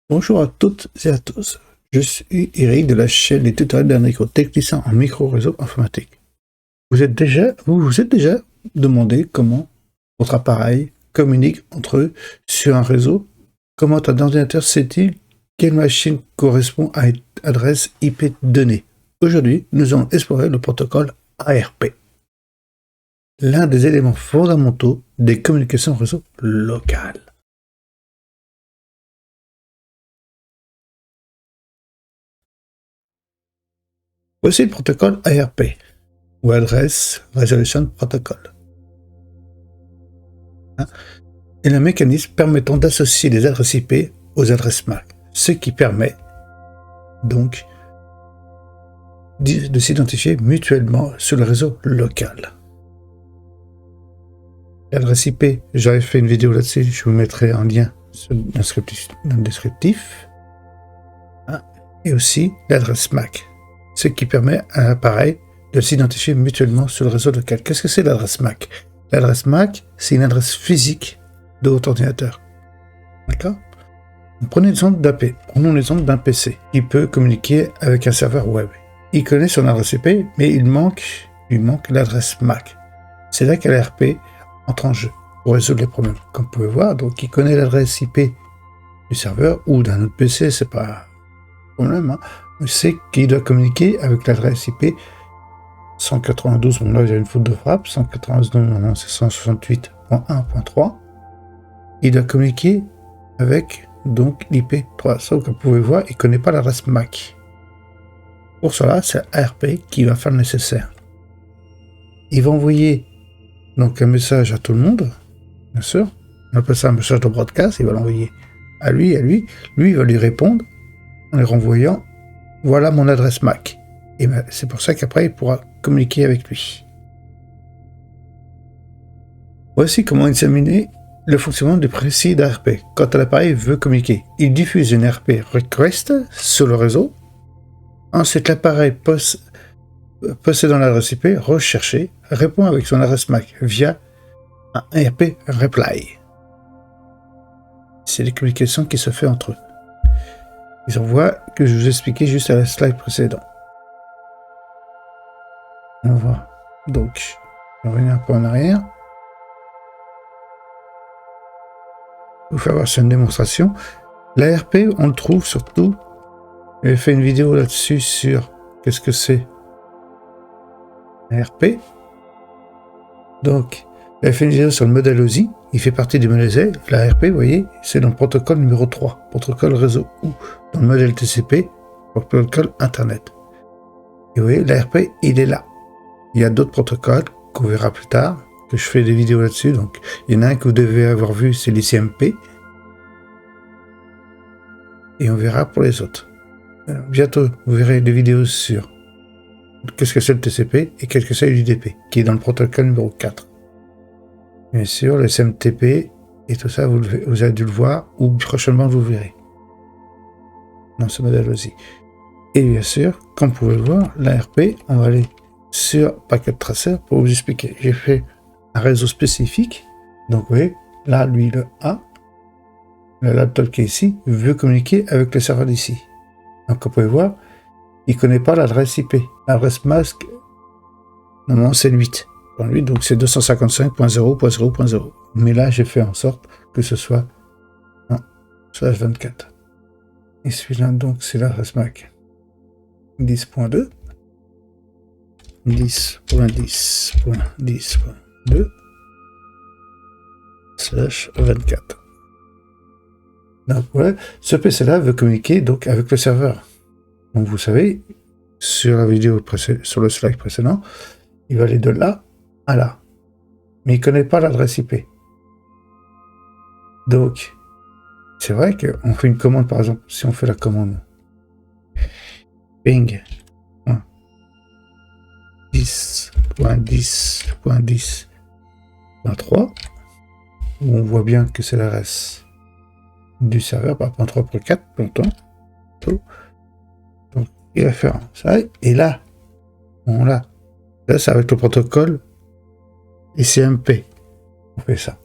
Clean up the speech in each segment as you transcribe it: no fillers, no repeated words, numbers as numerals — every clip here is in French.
Bonjour à toutes et à tous. Je suis Eric de la chaîne des tutoriels d'Enrico, technicien en micro-réseau informatique. Vous vous êtes déjà demandé comment votre appareil communique entre eux sur un réseau? Comment un ordinateur sait-il quelle machine correspond à une adresse IP donnée? Aujourd'hui, nous allons explorer le protocole ARP, l'un des éléments fondamentaux des communications réseau locales. Voici le protocole ARP, ou Address Resolution Protocol, est le mécanisme permettant d'associer les adresses IP aux adresses MAC, ce qui permet donc de s'identifier mutuellement sur le réseau local. L'adresse IP, j'avais fait une vidéo là-dessus, je vous mettrai un lien dans le descriptif. Et aussi l'adresse MAC, ce qui permet à l'appareil de s'identifier mutuellement sur le réseau local. Qu'est-ce que c'est l'adresse MAC? L'adresse MAC, c'est une adresse physique de votre ordinateur. D'accord? Prenons l'exemple d'un PC qui peut communiquer avec un serveur web. Il connaît son adresse IP, mais il lui manque l'adresse MAC. C'est là que l'ARP entre en jeu pour résoudre les problèmes. Comme vous pouvez voir, donc il connaît l'adresse IP du serveur ou d'un autre PC, c'est pas un problème, mais c'est qu'il doit communiquer avec l'adresse IP 192, bon là j'ai une faute de frappe, 192, non, c'est 168.1.3. Il doit communiquer avec donc l'IP 3. Sauf que vous pouvez voir, il ne connaît pas l'adresse MAC. Pour cela, c'est ARP qui va faire le nécessaire. Il va envoyer donc un message à tout le monde, bien sûr. On appelle ça un message de broadcast. Il va l'envoyer à lui. Lui, il va lui répondre en lui renvoyant « Voilà mon adresse MAC ». Et ben, c'est pour ça qu'après, il pourra communiquer avec lui. Voici comment examiner le fonctionnement du précis d'ARP. Quand l'appareil veut communiquer, il diffuse une ARP request sur le réseau. Ensuite, l'appareil possédant l'adresse IP recherchée répond avec son adresse MAC via un ARP reply. C'est les communications qui se font entre eux. Ils envoient que je vous expliquais juste à la slide précédente. On va donc revenir un peu en arrière. Vous faire voir sur une démonstration. L'ARP, on le trouve surtout. J'ai fait une vidéo là-dessus sur qu'est-ce que c'est l'ARP. Donc, j'avais fait une vidéo sur le modèle OSI. Il fait partie du modèle Z. L'ARP, vous voyez, c'est dans le protocole numéro 3, protocole réseau, ou dans le modèle TCP, protocole Internet. Et vous voyez, l'ARP, il est là. Il y a d'autres protocoles qu'on verra plus tard, que je fais des vidéos là-dessus. Donc, il y en a un que vous devez avoir vu, c'est l'ICMP. Et on verra pour les autres. Alors, bientôt, vous verrez des vidéos sur qu'est-ce que c'est le TCP et qu'est-ce que c'est l'UDP, qui est dans le protocole numéro 4. Bien sûr, le SMTP et tout ça, vous avez dû le voir, ou prochainement vous le verrez. Dans ce modèle aussi. Et bien sûr, comme vous pouvez le voir, l'ARP, on va aller sur Packet Tracer pour vous expliquer. J'ai fait un réseau spécifique. Donc, vous voyez, là, lui, le A, le laptop qui est ici, veut communiquer avec le serveur d'ici. Donc, comme vous pouvez voir, il ne connaît pas l'adresse IP. L'adresse MAC, normalement, c'est 8. Donc, c'est 255.0.0.0. Mais là, j'ai fait en sorte que ce soit un /24. Et celui-là, donc, c'est l'adresse MAC 10.2. 10.10.10.2 /24. Donc voilà, ce PC-là veut communiquer donc avec le serveur. Donc vous savez, sur la vidéo sur le slide précédent, il va aller de là à là. Mais il ne connaît pas l'adresse IP. Donc, c'est vrai qu'on fait une commande, par exemple, si on fait la commande ping 10.10.10.3, où on voit bien que c'est l'adresse du serveur, par 3.4, longtemps. Donc, il va faire ça, et là, là, c'est avec le protocole ICMP. On fait ça.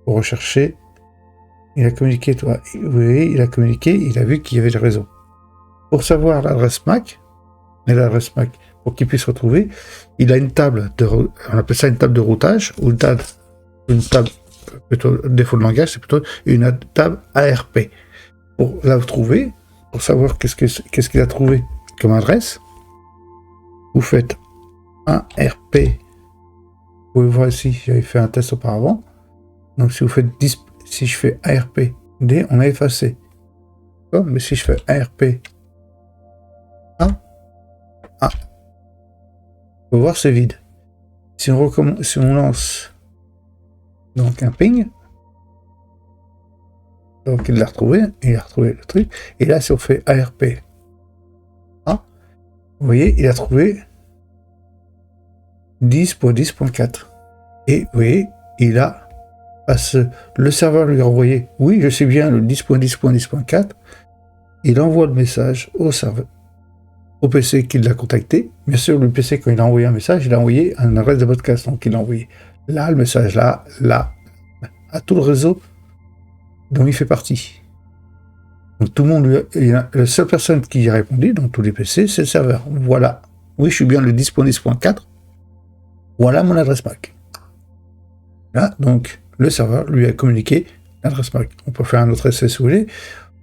Pour rechercher il a communiqué, vous voyez, il a communiqué, il a vu qu'il y avait le réseau. Pour savoir l'adresse MAC, pour qu'il puisse retrouver, il a une table on appelle ça une table de routage, ou une table plutôt défaut de langage, c'est plutôt une table ARP. Pour la trouver, pour savoir qu'est-ce qu'il a trouvé comme adresse, vous faites un RP. Vous pouvez voir ici, j'avais fait un test auparavant. Donc si vous faites si je fais ARP D, on a effacé. Mais si je fais ARP A, vous pouvez voir c'est vide. Si on lance donc un ping, donc il a retrouvé le truc. Et là, si on fait ARP A, vous voyez, il a trouvé 10.10.4. Et vous voyez, il a le serveur lui a envoyé, oui, je sais bien, le 10.10.10.4. Il envoie le message au serveur, au PC qui l'a contacté. Bien sûr, le PC, quand il a envoyé un message, il a envoyé un adresse de podcast. Donc, il a envoyé là, le message là, à tout le réseau dont il fait partie. Donc, tout le monde la seule personne qui a répondu dans tous les PC, c'est le serveur. Voilà. Oui, je suis bien le 10.10.4. Voilà mon adresse MAC. Là, donc, le serveur lui a communiqué l'adresse MAC. On peut faire un autre essai si vous voulez.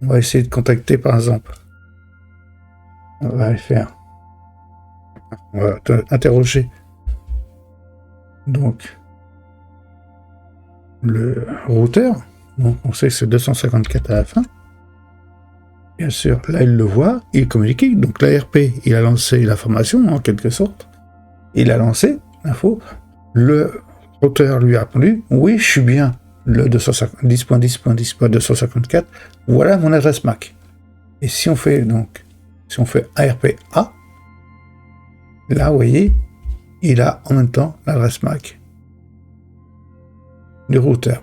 On va essayer de contacter, par exemple. On va interroger. Donc, le routeur. Donc, on sait que c'est 254 à la fin. Bien sûr, là, il le voit, il communique. Donc, l'ARP, il a lancé l'information, en quelque sorte. Il a lancé l'info. Le routeur lui a répondu, oui, je suis bien le 10.10.10.254. Voilà mon adresse MAC. Et si on fait ARP A, là, vous voyez, il a en même temps l'adresse MAC du routeur.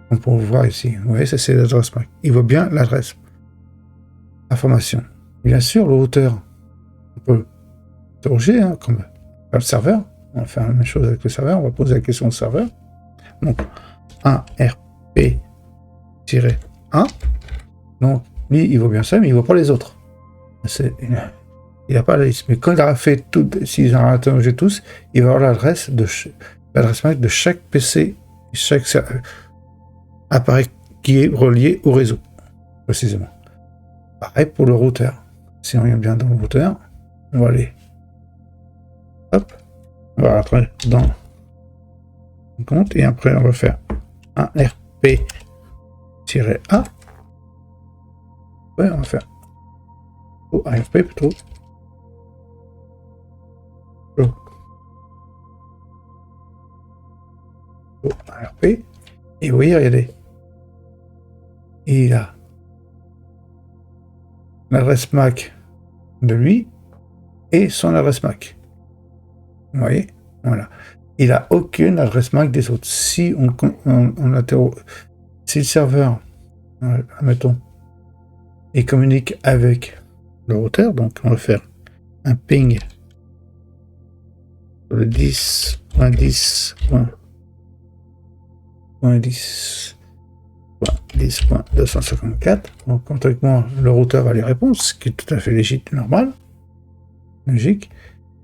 On peut voir ici. Vous voyez, ça c'est l'adresse MAC. Il voit bien l'adresse. Information. Bien sûr, le routeur, on peut interroger, comme le serveur. On va faire la même chose avec le serveur. On va poser la question au serveur. Donc, 1 RP-1. Donc, lui, il voit bien ça, mais il ne voit pas les autres. Il n'a pas la liste. Mais quand il aura fait tout, s'ils ont interrogé tous, il va avoir l'adresse MAC de chaque PC, chaque appareil qui est relié au réseau, précisément. Pareil pour le routeur. Si on regarde bien dans le routeur, on va aller. Hop. On va rentrer dans le compte et après on va faire un RP-A. Ouais, on va faire ARP plutôt. ARP. Et vous voyez, regardez. Il a l'adresse MAC de lui et son adresse MAC. Vous voyez, voilà. Il n'a aucune adresse MAC des autres. Si on interroge, si le serveur, admettons, il communique avec le routeur, donc on va faire un ping sur le 10.10.254. Donc, automatiquement, le routeur va lui répondre, ce qui est tout à fait légitime, normal, logique.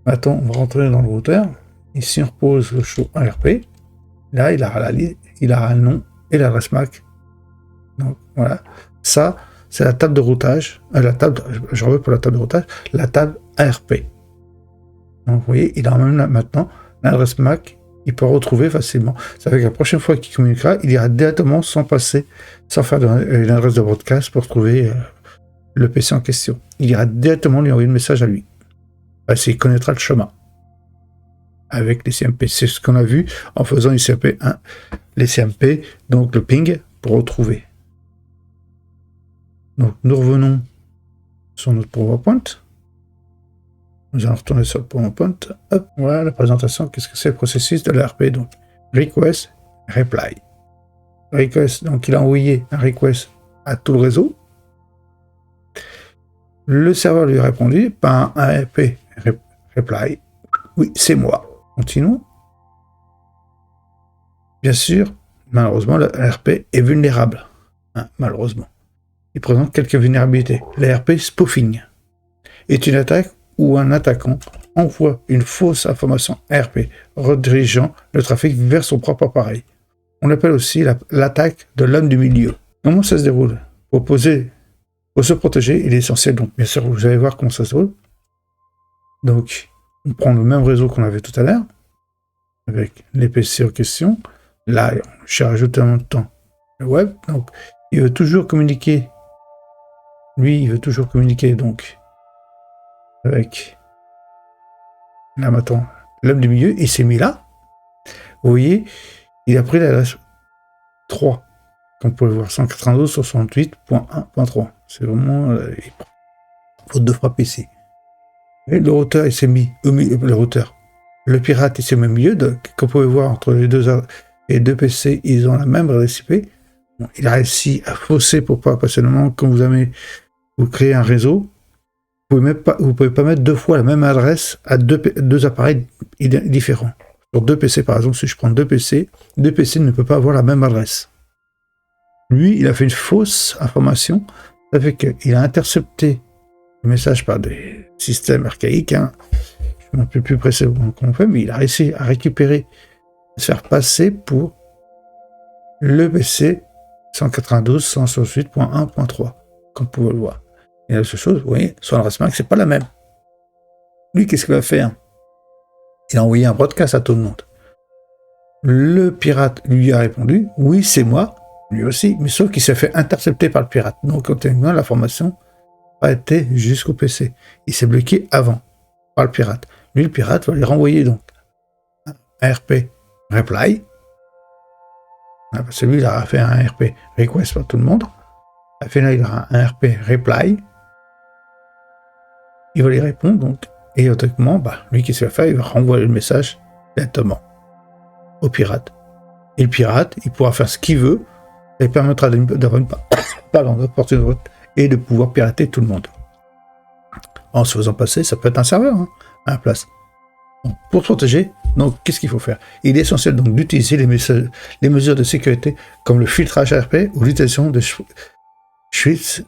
Maintenant, on va rentrer dans le routeur. Ici, on repose le show ARP. Là, il aura le nom et l'adresse MAC. Donc, voilà. Ça, c'est la table de routage. Je reviens pour la table de routage. La table ARP. Donc, vous voyez, il a même maintenant l'adresse MAC. Il peut retrouver facilement. Ça fait que la prochaine fois qu'il communiquera, il ira directement sans faire une adresse de broadcast pour trouver le PC en question. Il ira directement lui envoyer le message à lui. Il connaîtra le chemin avec les CMP. C'est ce qu'on a vu en faisant les CMP1, les CMP, donc le ping, pour retrouver. Donc nous revenons sur notre PowerPoint. Nous allons retourner sur le PowerPoint. Hop, voilà la présentation. Qu'est-ce que c'est le processus de l'ARP? Donc request, reply. Request, donc il a envoyé un request à tout le réseau. Le serveur lui a répondu par un ARP reply. Oui, c'est moi. Continuons. Bien sûr, malheureusement, l'ARP est vulnérable. hein, malheureusement. Il présente quelques vulnérabilités. L'ARP spoofing est une attaque où un attaquant envoie une fausse information ARP redirigeant le trafic vers son propre appareil. On l'appelle aussi l'attaque de l'homme du milieu. Comment ça se déroule? Pour se protéger, il est essentiel, donc bien sûr, vous allez voir comment ça se déroule. Donc, on prend le même réseau qu'on avait tout à l'heure, avec les PC en question. Là, j'ai rajouté en même temps le web. Donc, il veut toujours communiquer. Lui, il veut toujours communiquer, donc, avec, là maintenant, l'homme du milieu. Il s'est mis là. Vous voyez, il a pris l'adresse 3. Comme vous pouvez voir, 192.68.1.3. C'est vraiment faute de frappe ici. Et le routeur, il s'est mis au milieu. Le pirate, il s'est mis au milieu. Donc, comme vous pouvez voir, entre les deux PC, ils ont la même adresse IP. Bon, il a réussi à fausser pour pas passer le moment. Quand vous créez un réseau, vous pouvez pas mettre deux fois la même adresse à deux appareils différents. Sur deux PC, par exemple, si je prends deux PC ne peuvent pas avoir la même adresse. Lui, il a fait une fausse information. Ça fait qu'il a intercepté le message par des systèmes archaïques. Hein. Je ne me rappelle plus précisément comment on fait, mais il a réussi à récupérer, à se faire passer pour le PC 192.168.1.3, comme vous pouvez le voir. Et la seule chose, vous voyez, son adresse MAC, c'est pas la même. Lui, qu'est-ce qu'il va faire? Il a envoyé un broadcast à tout le monde. Le pirate lui a répondu, oui, c'est moi, lui aussi, mais sauf qu'il s'est fait intercepter par le pirate. Donc, continuellement, l'information a été jusqu'au PC. Il s'est bloqué avant par le pirate. Lui, le pirate va lui renvoyer donc un ARP reply. Parce que lui, il a fait un ARP request pour tout le monde. À la fin, il aura un ARP reply. Il va lui répondre, donc, et automatiquement, lui, qu'est-ce qu'il va faire? Il va renvoyer le message directement au pirate. Et le pirate, il pourra faire ce qu'il veut. Ça lui permettra d'avoir une opportunité et de pouvoir pirater tout le monde. En se faisant passer, ça peut être un serveur à la place. Donc, pour se protéger, donc qu'est-ce qu'il faut faire? Il est essentiel donc d'utiliser les mesures de sécurité comme le filtrage ARP ou l'utilisation de switches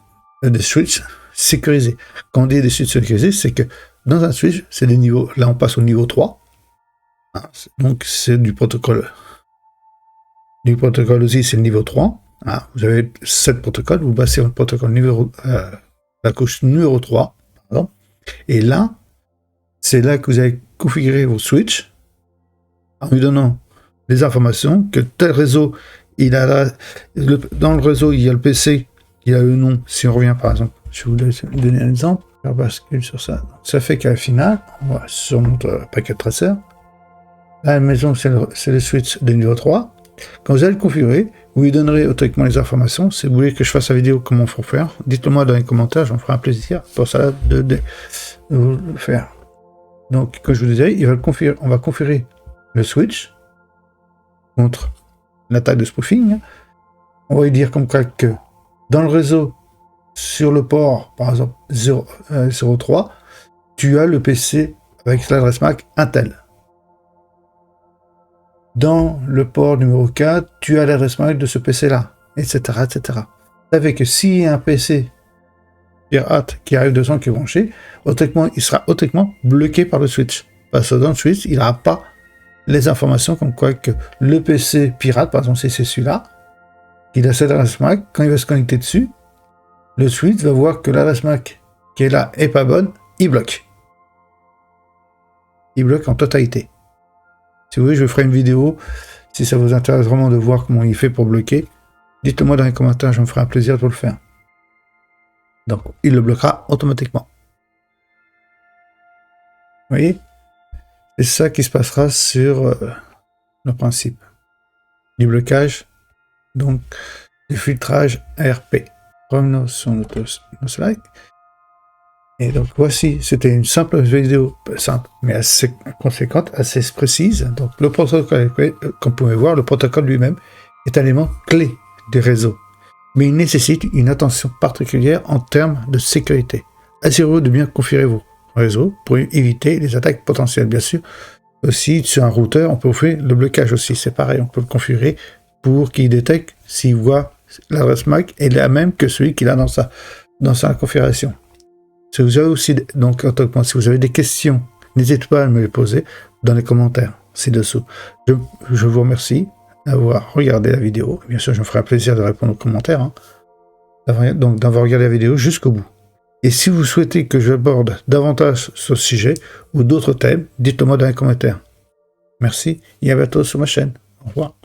sécurisés. Quand on dit des switches sécurisés, c'est que dans un switch, c'est des niveaux. Là, on passe au niveau 3. Donc, c'est du protocole. Du protocole aussi, c'est le niveau 3. Vous avez 7 protocoles, vous passez au protocole la couche numéro 3. Pardon. Et là, c'est là que vous allez configurer vos switches en lui donnant des informations que tel réseau, dans le réseau, il y a le PC qui a le nom. Si on revient par exemple, je vais vous donner un exemple, je bascule sur ça. Ça fait qu'à la finale, on va sur notre paquet tracer. Là, à la maison, c'est le switch de niveau 3. Quand vous allez le configurer, vous lui donnerez automatiquement les informations. Si vous voulez que je fasse la vidéo, comment il faut faire, dites-le moi dans les commentaires, j'en ferai un plaisir pour ça de vous le faire. Donc, comme je vous disais, on va configurer le switch contre l'attaque de spoofing. On va lui dire comme quoi que dans le réseau, sur le port, par exemple 03, tu as le PC avec l'adresse MAC Intel. Dans le port numéro 4, tu as l'adresse MAC de ce PC-là, etc., etc. Vous savez que s'il y a un PC pirate qui arrive dedans, qui est branché, il sera automatiquement bloqué par le switch. Parce que dans le switch, il n'aura pas les informations comme quoi que le PC pirate, par exemple, si c'est celui-là, il a cette adresse MAC, quand il va se connecter dessus, le switch va voir que l'adresse MAC qui est là est pas bonne, il bloque. Il bloque en totalité. Si vous voulez, je ferai une vidéo, si ça vous intéresse vraiment de voir comment il fait pour bloquer, dites-le moi dans les commentaires, je me ferai un plaisir de vous le faire. Donc, il le bloquera automatiquement. Vous voyez? C'est ça qui se passera sur le principe du blocage, donc du filtrage ARP. Revenons sur notre slide. Et donc voici, c'était une simple vidéo, simple, mais assez conséquente, assez précise. Donc le protocole, comme vous pouvez voir, le protocole lui-même est un élément clé du réseau. Mais il nécessite une attention particulière en termes de sécurité. Assurez-vous de bien configurer vos réseaux pour éviter les attaques potentielles. Bien sûr, aussi sur un routeur, on peut faire le blocage aussi. C'est pareil, on peut le configurer pour qu'il détecte s'il voit l'adresse MAC est la même que celui qu'il a dans sa configuration. Si vous avez aussi, donc, si vous avez des questions, n'hésitez pas à me les poser dans les commentaires ci-dessous. Je vous remercie d'avoir regardé la vidéo. Bien sûr, je me ferai un plaisir de répondre aux commentaires. Hein. D'avoir regardé la vidéo jusqu'au bout. Et si vous souhaitez que j'aborde davantage ce sujet ou d'autres thèmes, dites-le moi dans les commentaires. Merci et à bientôt sur ma chaîne. Au revoir.